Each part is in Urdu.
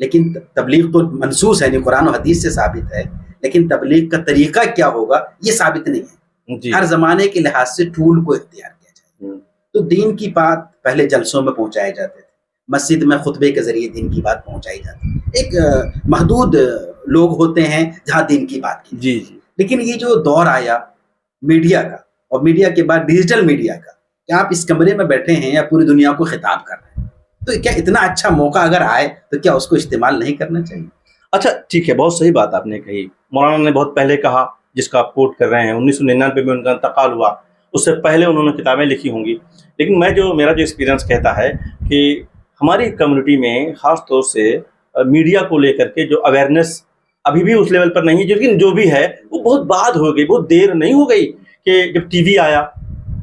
لیکن تبلیغ تو منسوس ہے، یعنی قرآن و حدیث سے ثابت ہے، لیکن تبلیغ کا طریقہ کیا ہوگا یہ ثابت نہیں ہے. جی ہر زمانے کے لحاظ سے ٹول کو اختیار کیا جائے. ہوں، تو دین کی بات پہلے جلسوں میں پہنچائے جاتے تھے، مسجد میں خطبے کے ذریعے دین کی بات پہنچائی جاتی ہے. ایک محدود لوگ ہوتے ہیں جہاں دین کی بات کی. جی جی لیکن یہ جو دور آیا میڈیا کا، اور میڈیا کے بعد ڈیجیٹل میڈیا کا، کہ آپ اس کمرے میں بیٹھے ہیں یا پوری دنیا کو خطاب کر رہے ہیں، تو کیا اتنا اچھا موقع اگر آئے تو کیا اس کو استعمال نہیں کرنا چاہیے؟ اچھا ٹھیک ہے، بہت صحیح بات آپ نے کہی. مولانا نے بہت پہلے کہا، جس کا آپ کوٹ کر رہے ہیں 1999 میں ان کا انتقال ہوا، اس سے پہلے انہوں نے کتابیں لکھی ہوں گی. لیکن میرا جو ایکسپیرینس کہتا ہے کہ ہماری کمیونٹی میں خاص طور سے میڈیا کو لے کر کے جو اویئرنیس ابھی بھی اس لیول پر نہیں ہے، لیکن جو بھی ہے وہ بہت بعد ہو گئی، بہت دیر نہیں ہو گئی. کہ جب ٹی وی آیا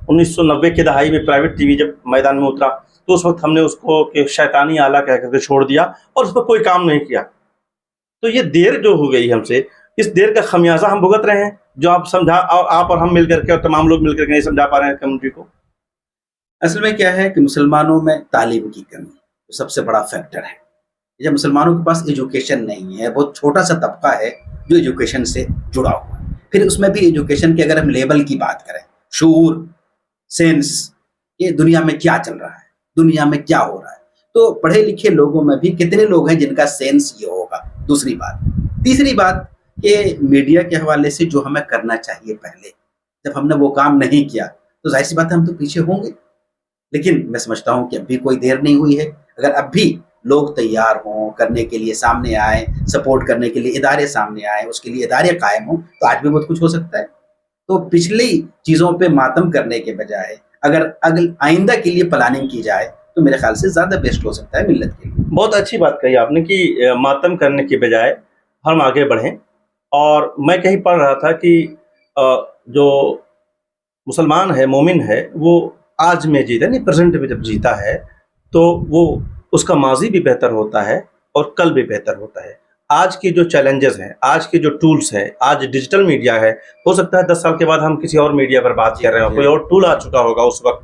1990 کے دہائی میں، پرائیویٹ ٹی وی جب میدان میں اترا، تو اس وقت ہم نے اس کو کہ شیطانی آلہ کہہ کر کے چھوڑ دیا اور اس پر کوئی کام نہیں کیا. تو یہ دیر جو ہو گئی ہم سے، اس دیر کا خمیازہ ہم بھگت رہے ہیں، جو آپ اور ہم مل کر کے اور تمام لوگ مل کر کے نہیں سمجھا پا رہے ہیں کمیونٹی کو. اصل میں کیا ہے کہ مسلمانوں میں تعلیم کی کمی سب سے بڑا فیکٹر ہے. جب مسلمانوں کے پاس ایجوکیشن نہیں ہے، بہت چھوٹا سا طبقہ ہے جو ایجوکیشن سے جڑا ہوا ہے. پھر اس میں بھی ایجوکیشن کے اگر ہم لیول کی بات کریں، شعور، سینس، یہ دنیا میں کیا چل رہا ہے، دنیا میں کیا ہو رہا ہے، تو پڑھے لکھے لوگوں میں بھی کتنے لوگ ہیں جن کا سینس یہ ہوگا. دوسری بات. تیسری بات کہ میڈیا کے حوالے سے جو ہمیں کرنا چاہیے پہلے، جب ہم نے وہ کام نہیں کیا تو ظاہر سی بات ہے ہم تو پیچھے ہوں گے. لیکن میں سمجھتا ہوں کہ اب بھی کوئی دیر نہیں ہوئی ہے. اگر اب بھی لوگ تیار ہوں کرنے کے لیے، سامنے آئیں، سپورٹ کرنے کے لیے ادارے سامنے آئیں، اس کے لیے ادارے قائم ہوں، تو آج بھی بہت کچھ ہو سکتا ہے. تو پچھلی چیزوں پہ ماتم کرنے کے بجائے اگر آئندہ کے لیے پلاننگ کی جائے تو میرے خیال سے زیادہ بیسٹ ہو سکتا ہے ملت کے لیے. بہت اچھی بات کہی آپ نے کہ ماتم کرنے کے بجائے ہم آگے بڑھیں. اور میں کہیں پڑھ رہا تھا کہ جو مسلمان ہے، مومن ہے، وہ آج میں جیتا، یعنی پریزنٹ میں جب جیتا ہے تو وہ اس کا ماضی بھی بہتر ہوتا ہے اور کل بھی بہتر ہوتا ہے. آج کے جو چیلنجز ہیں، آج کے جو ٹولز ہیں، آج ڈیجیٹل میڈیا ہے، ہو سکتا ہے 10 سال کے بعد ہم کسی اور میڈیا پر بات کر رہے ہوں، کوئی اور ٹول آ چکا ہوگا، اس وقت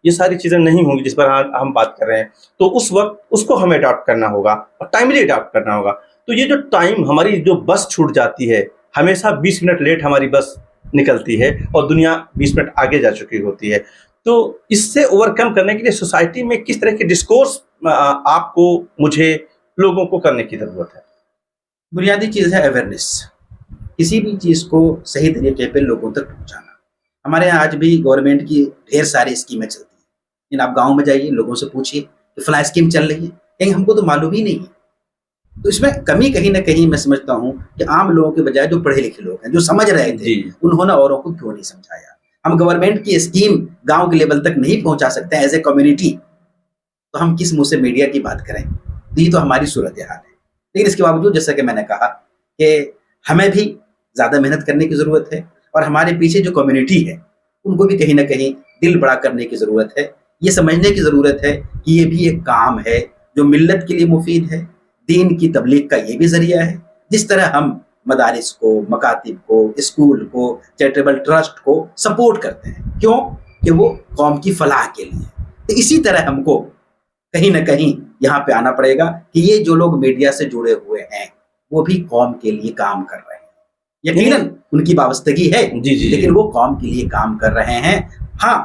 یہ ساری چیزیں نہیں ہوں گی جس پر ہم بات کر رہے ہیں. تو اس وقت اس کو ہمیں اڈاپٹ کرنا ہوگا اور ٹائملی اڈاپٹ کرنا ہوگا. تو یہ جو ٹائم ہماری جو بس چھوٹ جاتی ہے، ہمیشہ 20 منٹ لیٹ ہماری بس نکلتی ہے اور دنیا 20 منٹ آگے جا چکی ہوتی ہے. تو اس سے اوور کم کرنے کے لیے سوسائٹی میں کس طرح کے ڈسکورس آپ کو، مجھے، لوگوں کو کرنے کی ضرورت ہے؟ بنیادی چیز ہے اویئرنیس. کسی بھی چیز کو صحیح طریقے پہ لوگوں تک پہنچانا. ہمارے یہاں آج بھی گورنمنٹ کی ڈھیر ساری اسکیمیں چلتی ہیں، لیکن آپ گاؤں میں جائیے، لوگوں سے پوچھیے کہ فلاں اسکیم چل رہی ہے، کہیں ہم کو تو معلوم ہی نہیں ہے. تو اس میں کمی کہیں نہ کہیں میں سمجھتا ہوں کہ عام لوگوں کے بجائے جو پڑھے لکھے لوگ ہیں، جو سمجھ رہے تھے، انہوں نے اوروں کو کیوں نہیں سمجھایا. ہم گورنمنٹ کی اسکیم گاؤں کے لیول تک نہیں پہنچا سکتے ایز اے کمیونٹی، تو ہم کس منہ سے میڈیا کی بات کریں؟ یہ تو ہماری صورتحال ہے. لیکن اس کے باوجود جیسا کہ میں نے کہا کہ ہمیں بھی زیادہ محنت کرنے کی ضرورت ہے، اور ہمارے پیچھے جو کمیونٹی ہے ان کو بھی کہیں نہ کہیں دل بڑا کرنے کی ضرورت ہے. یہ سمجھنے کی ضرورت ہے کہ یہ بھی ایک کام ہے جو ملت کے لیے مفید ہے. دین کی تبلیغ کا یہ بھی ذریعہ ہے. جس طرح ہم مدارس کو، مکاتب کو، اسکول کو، چیریٹیبل ٹرسٹ کو سپورٹ کرتے ہیں، کیوں کہ وہ قوم کی فلاح کے لیے. تو اسی طرح ہم کو کہیں نہ کہیں یہاں پہ آنا پڑے گا کہ یہ جو لوگ میڈیا سے جڑے ہوئے ہیں وہ بھی قوم کے لیے کام کر رہے ہیں. یقیناً ان کی وابستگی ہے، لیکن وہ قوم کے لیے کام کر رہے ہیں. ہاں،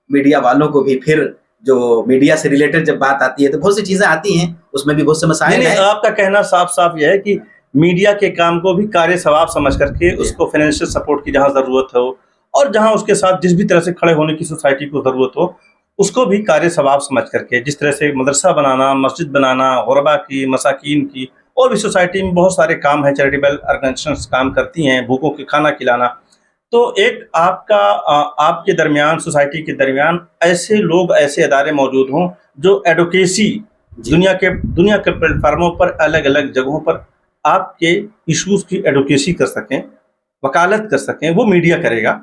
میڈیا والوں کو بھی پھر جو میڈیا سے ریلیٹڈ جب بات آتی ہے تو بہت سی چیزیں آتی ہیں، اس میں بھی بہت سے مسائل ہیں. آپ کا کہنا صاف صاف یہ ہے کہ میڈیا کے کام کو بھی کار ثواب سمجھ کر کے اس کو فائنینشیل سپورٹ کی جہاں ضرورت ہو، اور جہاں اس کے ساتھ جس بھی طرح سے کھڑے ہونے کی سوسائٹی کو ضرورت ہو، اس کو بھی کار ثواب سمجھ کر کے، جس طرح سے مدرسہ بنانا، مسجد بنانا، غربا کی، مساکین کی، اور بھی سوسائٹی میں بہت سارے کام ہیں، چیریٹیبل آرگنائزیشنز کام کرتی ہیں، بھوکوں کے کھانا کھلانا. تو ایک آپ کے درمیان، سوسائٹی کے درمیان ایسے لوگ، ایسے ادارے موجود ہوں جو ایڈوکیسی دنیا کے پلیٹ فارموں پر، الگ الگ جگہوں پر آپ کے ایشوز کی ایڈوکیسی کر سکیں، وکالت کر سکیں، وہ میڈیا کرے گا،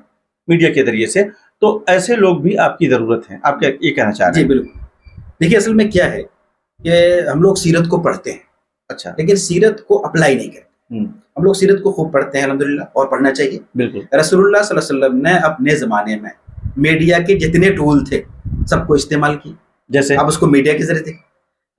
میڈیا کے ذریعے سے. تو ایسے لوگ بھی آپ کی ضرورت ہیں. آپ کیا یہ کہنا چاہ رہے ہیں؟ جی بالکل. دیکھیے اصل میں کیا ہے کہ ہم لوگ سیرت کو پڑھتے ہیں، اچھا، لیکن سیرت کو اپلائی نہیں کرتے. ہم لوگ سیرت کو خوب پڑھتے ہیں الحمدللہ، اور پڑھنا چاہیے. بالکل. رسول اللہ صلی اللہ علیہ وسلم نے اپنے زمانے میں میڈیا کے جتنے ٹول تھے سب کو استعمال کی. جیسے آپ اس کو میڈیا کے ذریعے تھے.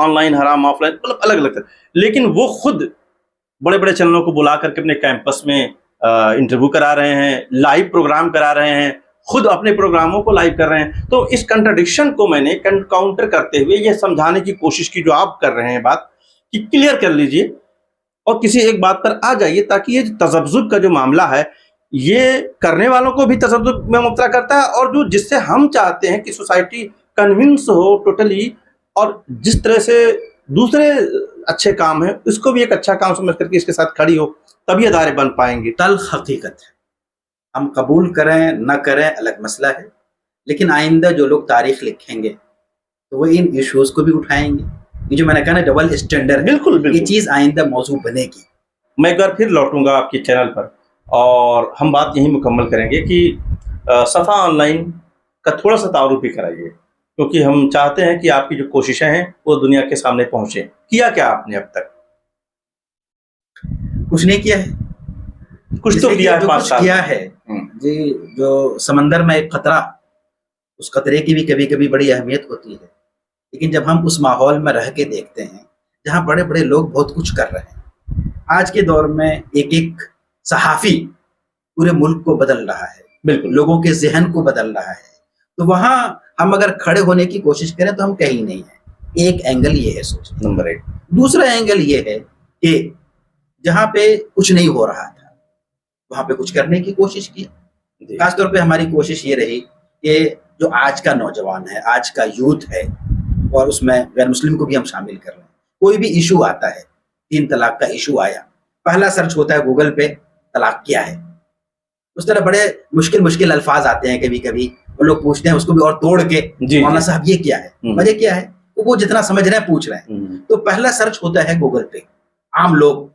آن لائن حرام آف لائن مطلب الگ الگ. لیکن وہ خود بڑے بڑے چینلوں کو بلا کر کے اپنے کیمپس میں انٹرویو کرا رہے ہیں, لائیو پروگرام کرا رہے ہیں, خود اپنے پروگراموں کو لائیو کر رہے ہیں. تو اس کنٹرڈکشن کو میں نے کاؤنٹر کرتے ہوئے یہ سمجھانے کی کوشش کی جو آپ کر رہے ہیں بات کہ کلیئر کر لیجئے اور کسی ایک بات پر آ جائیے, تاکہ یہ تذبذب کا جو معاملہ ہے یہ کرنے والوں کو بھی تذبذب میں مبتلا کرتا ہے, اور جو جس سے ہم چاہتے ہیں کہ سوسائٹی کنونس ہو ٹوٹلی, اور جس طرح سے دوسرے اچھے کام ہیں اس کو بھی ایک اچھا کام سمجھ کر کے اس کے ساتھ کھڑی ہو, تبھی ادارے بن پائیں گے. تلخ حقیقت ہے, ہم قبول کریں نہ کریں الگ مسئلہ ہے, لیکن آئندہ جو لوگ تاریخ لکھیں گے تو وہ ان ایشوز کو بھی اٹھائیں گے. یہ جو میں نے کہا نا ڈبل اسٹینڈرڈ, بالکل یہ چیز آئندہ موضوع بنے گی. میں ایک بار پھر لوٹوں گا آپ کے چینل پر اور ہم بات یہی مکمل کریں گے کہ صفا آن لائن کا تھوڑا سا تعارف بھی کرائیے, کیونکہ ہم چاہتے ہیں کہ آپ کی جو کوششیں ہیں وہ دنیا کے سامنے پہنچیں. کیا کیا آپ نے اب تک؟ کچھ نہیں کیا ہے, کچھ تو کیا ہے, 5 سال کیا ہے جی. جو سمندر میں ایک قطرہ, اس قطرے کی بھی کبھی کبھی بڑی اہمیت ہوتی ہے, لیکن جب ہم اس ماحول میں رہ کے دیکھتے ہیں جہاں بڑے بڑے لوگ بہت کچھ کر رہے ہیں, آج کے دور میں ایک ایک صحافی پورے ملک کو بدل رہا ہے, بالکل لوگوں کے ذہن کو بدل رہا ہے, تو وہاں ہم اگر کھڑے ہونے کی کوشش کریں تو ہم کہیں نہیں ہیں. ایک اینگل یہ ہے سوچ نمبر 1. دوسرا اینگل یہ ہے کہ جہاں پہ کچھ نہیں ہو رہا تھا وہاں پہ کچھ کرنے کی کوشش کی. خاص طور پہ ہماری کوشش یہ رہی کہ جو آج کا نوجوان ہے, آج کا یوتھ ہے, اور اس میں غیر مسلم کو بھی ہم شامل کر رہے ہیں. کوئی بھی ایشو آتا ہے, 3 طلاق کا ایشو آیا, پہلا سرچ ہوتا ہے گوگل پہ طلاق کیا ہے. اس طرح بڑے مشکل الفاظ آتے ہیں کبھی کبھی, وہ لوگ پوچھتے ہیں اس کو بھی اور توڑ کے, مولانا صاحب یہ کیا ہے, وجہ کیا ہے, وہ جتنا سمجھ رہے ہیں پوچھ رہے ہیں. تو پہلا سرچ ہوتا ہے گوگل پہ, عام لوگ.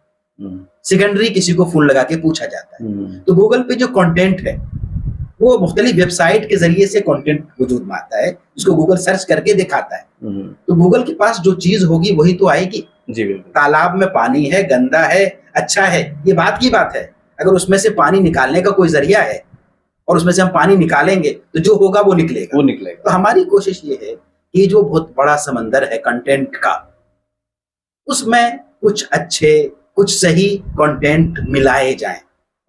سیکنڈری کسی کو فون لگا کے پوچھا جاتا ہے. تو گوگل پہ جو کنٹینٹ ہے وہ مختلف ویب سائٹ کے ذریعے سے کنٹینٹ وجود میں آتا ہے, جس کو گوگل سرچ کر کے دکھاتا ہے. تو گوگل کے پاس جو چیز ہوگی وہی تو آئے گی. تالاب میں پانی ہے, گندا ہے, اچھا ہے, یہ بات کی بات ہے. اگر اس میں سے پانی نکالنے کا کوئی ذریعہ ہے اور اس میں سے ہم پانی نکالیں گے تو جو ہوگا وہ نکلے گا. تو ہماری کوشش یہ ہے کہ جو بہت بڑا سمندر ہے کنٹینٹ کا, اس میں کچھ اچھے کچھ صحیح کنٹینٹ ملائے جائیں.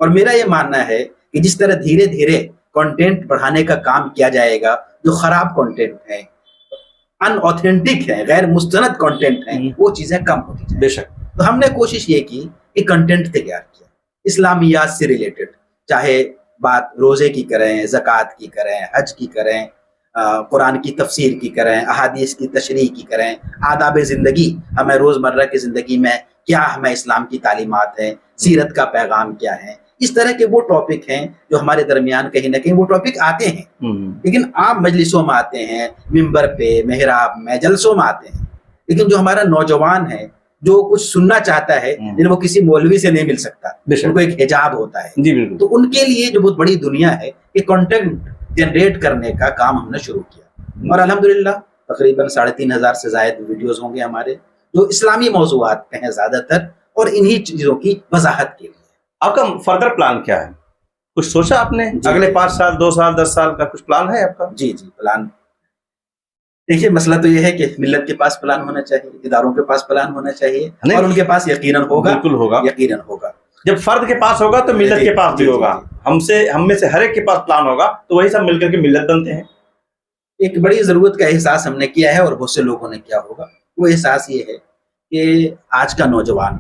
اور میرا یہ ماننا ہے کہ جس طرح دھیرے دھیرے کنٹینٹ بڑھانے کا کام کیا جائے گا, جو خراب کنٹینٹ ہے, ان اوتھینٹک ہے, غیر مستند کنٹینٹ ہے, وہ چیزیں کم ہوتی جائیں. بے شک. تو ہم نے کوشش یہ کی کہ کنٹینٹ تیار کیا اسلامیات سے ریلیٹڈ, چاہے بات روزے کی کریں, زکوٰۃ کی کریں, حج کی کریں, قرآن کی تفسیر کی کریں, احادیث کی تشریح کی کریں, آداب زندگی, ہمیں روزمرہ کی زندگی میں کیا ہمیں اسلام کی تعلیمات ہیں, سیرت کا پیغام کیا ہے. اس طرح کے وہ ٹاپک ہیں جو ہمارے درمیان کہیں نہ کہیں وہ ٹاپک آتے ہیں, لیکن عام مجلسوں میں آتے ہیں, ممبر پہ, محراب میں, جلسوں میں آتے ہیں. لیکن جو ہمارا نوجوان ہے جو کچھ سننا چاہتا ہے, لیکن وہ کسی مولوی سے نہیں مل سکتا, ان کو ایک حجاب ہوتا ہے. تو ان کے لیے جو بہت بڑی دنیا ہے کہ کنٹینٹ جنریٹ کرنے کا کام ہم نے شروع کیا, اور الحمدللہ تقریباً 3500 سے زائد ویڈیوز ہوں گے ہمارے جو اسلامی موضوعات پہ ہیں زیادہ تر, اور انہی چیزوں کی وضاحت کے لیے. آپ کا فردر پلان کیا ہے؟ کچھ سوچا آپ نے اگلے 5 سال 2 سال 10 سال کا کچھ پلان ہے آپ کا؟ جی پلان دیکھیے, مسئلہ تو یہ ہے کہ ملت کے پاس پلان ہونا چاہیے, اداروں کے پاس پلان ہونا چاہیے, اور ان کے پاس یقیناً ہوگا. بالکل ہوگا, یقیناً ہوگا. جب فرد کے پاس ہوگا تو ملت کے پاس بھی ہوگا. ہم میں سے ہر ایک کے پاس پلان ہوگا تو وہی سب مل کر کے ملت بنتے ہیں. ایک بڑی ضرورت کا احساس ہم نے کیا ہے, اور بہت سے لوگوں نے کیا ہوگا. وہ احساس یہ ہے کہ آج کا نوجوان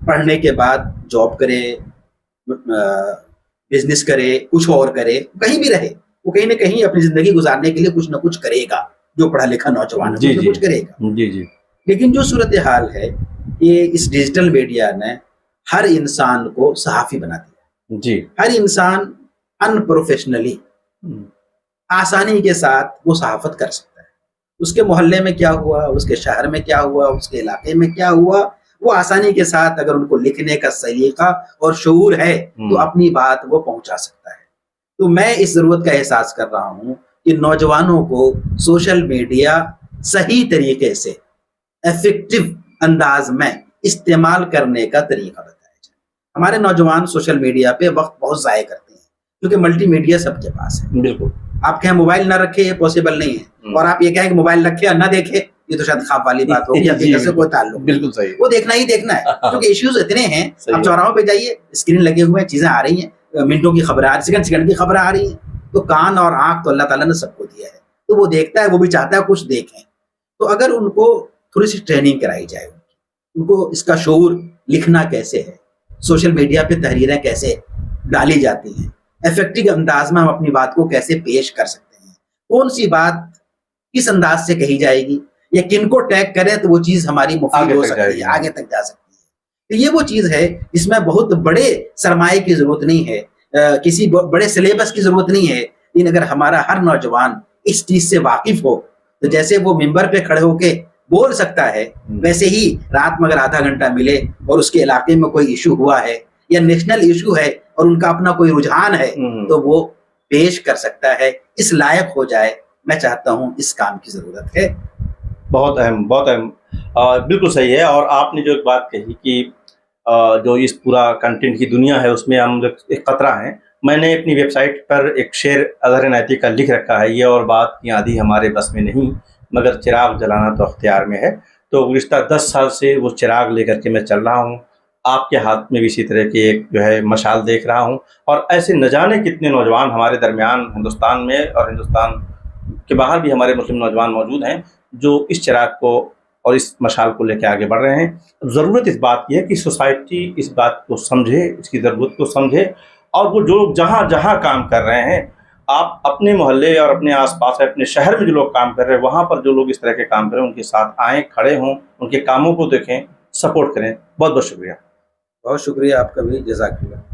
پڑھنے کے بعد جاب کرے, بزنس کرے, کچھ اور کرے, کہیں بھی رہے, وہ کہیں نہ کہیں اپنی زندگی گزارنے کے لیے کچھ نہ کچھ کرے گا. جو پڑھا لکھا نوجوان ہے کچھ کرے گا. لیکن جو صورتحال ہے یہ اس ڈیجیٹل میڈیا نے ہر انسان کو صحافی بنا دیا. ہر انسان ان پروفیشنلی آسانی کے ساتھ وہ صحافت کر سکتا ہے. اس کے محلے میں کیا ہوا, اس کے شہر میں کیا ہوا, اس کے علاقے میں کیا ہوا, وہ آسانی کے ساتھ اگر ان کو لکھنے کا سلیقہ اور شعور ہے تو اپنی بات وہ پہنچا سکتا ہے. تو میں اس ضرورت کا احساس کر رہا ہوں کہ نوجوانوں کو سوشل میڈیا صحیح طریقے سے ایفیکٹو انداز میں استعمال کرنے کا طریقہ بتایا جائے. ہمارے نوجوان سوشل میڈیا پہ وقت بہت ضائع کرتے ہیں کیونکہ ملٹی میڈیا سب کے پاس ہے. بالکل, آپ کہیں موبائل نہ رکھے یہ پاسبل نہیں ہے, اور آپ یہ کہیں کہ موبائل رکھے اور نہ دیکھے یہ تو شاید خواب والی بات ہوگی, حقیقت سے کوئی تعلق نہیں. بالکل صحیح. وہ دیکھنا ہی دیکھنا ہے کیونکہ ایشوز اتنے ہیں. صحیح اب ہے. چوراہوں پہ جائیے, اسکرین لگے ہوئے ہیں, چیزیں آ رہی ہیں, منٹوں کی خبریں آ رہی ہیں, سیکنڈ کی خبریں آ رہی ہیں. تو کان اور آنکھ تو اللہ تعالیٰ نے سب کو دیا ہے, تو وہ دیکھتا ہے, وہ بھی چاہتا ہے کچھ دیکھیں. تو اگر ان کو تھوڑی سی ٹریننگ کرائی جائے, ان کو اس کا شعور, لکھنا کیسے ہے, سوشل میڈیا پہ تحریریں کیسے ڈالی جاتی ہیں, افیکٹو انداز میں ہم اپنی بات کو کیسے پیش کر سکتے ہیں, کون سی بات کس انداز سے کہی جائے گی, یا کن کو ٹیگ کریں تو وہ چیز ہماری مفید ہو سکتی ہے, آگے تک جا سکتی ہے. تو یہ وہ چیز ہے جس میں بہت بڑے سرمایے کی ضرورت نہیں ہے, کسی بڑے سلیبس کی ضرورت نہیں ہے. لیکن اگر ہمارا ہر نوجوان اس چیز سے واقف ہو تو جیسے وہ ممبر پہ کھڑے ہو کے بول سکتا ہے, ویسے ہی رات میں اگر آدھا گھنٹہ ملے اور اس کے علاقے میں کوئی ایشو ہوا ہے یا نیشنل ایشو ہے اور ان کا اپنا کوئی رجحان ہے تو وہ پیش کر سکتا ہے, اس لائق ہو جائے. میں چاہتا ہوں اس کام کی ضرورت ہے. بہت اہم, بہت اہم, بالکل صحیح ہے. اور آپ نے جو ایک بات کہی کہ جو اس پورا کنٹینٹ کی دنیا ہے اس میں ہم ایک خطرہ ہیں. میں نے اپنی ویب سائٹ پر ایک شعر اظہر عنایتی کا لکھ رکھا ہے, یہ اور بات کی آدھی ہمارے بس میں نہیں مگر چراغ جلانا تو اختیار میں ہے. تو گزشتہ 10 سال سے وہ چراغ لے کر کے میں چل رہا ہوں. آپ کے ہاتھ میں بھی اسی طرح کی ایک جو ہے مشال دیکھ رہا ہوں. اور ایسے نہ جانے کتنے نوجوان ہمارے درمیان ہندوستان میں اور ہندوستان کے باہر بھی ہمارے مسلم نوجوان موجود ہیں جو اس چراغ کو اور اس مشال کو لے کے آگے بڑھ رہے ہیں. ضرورت اس بات کی ہے کہ سوسائٹی اس بات کو سمجھے, اس کی ضرورت کو سمجھے, اور وہ جو جہاں جہاں کام کر رہے ہیں, آپ اپنے محلے اور اپنے آس پاس اپنے شہر میں جو لوگ کام کر رہے ہیں وہاں پر جو لوگ اس طرح کے کام کریں ان کے ساتھ آئیں, کھڑے ہوں, ان کے کاموں کو دیکھیں, سپورٹ کریں. بہت بہت شکریہ. بہت شکریہ آپ کا بھی, جزاک اللہ.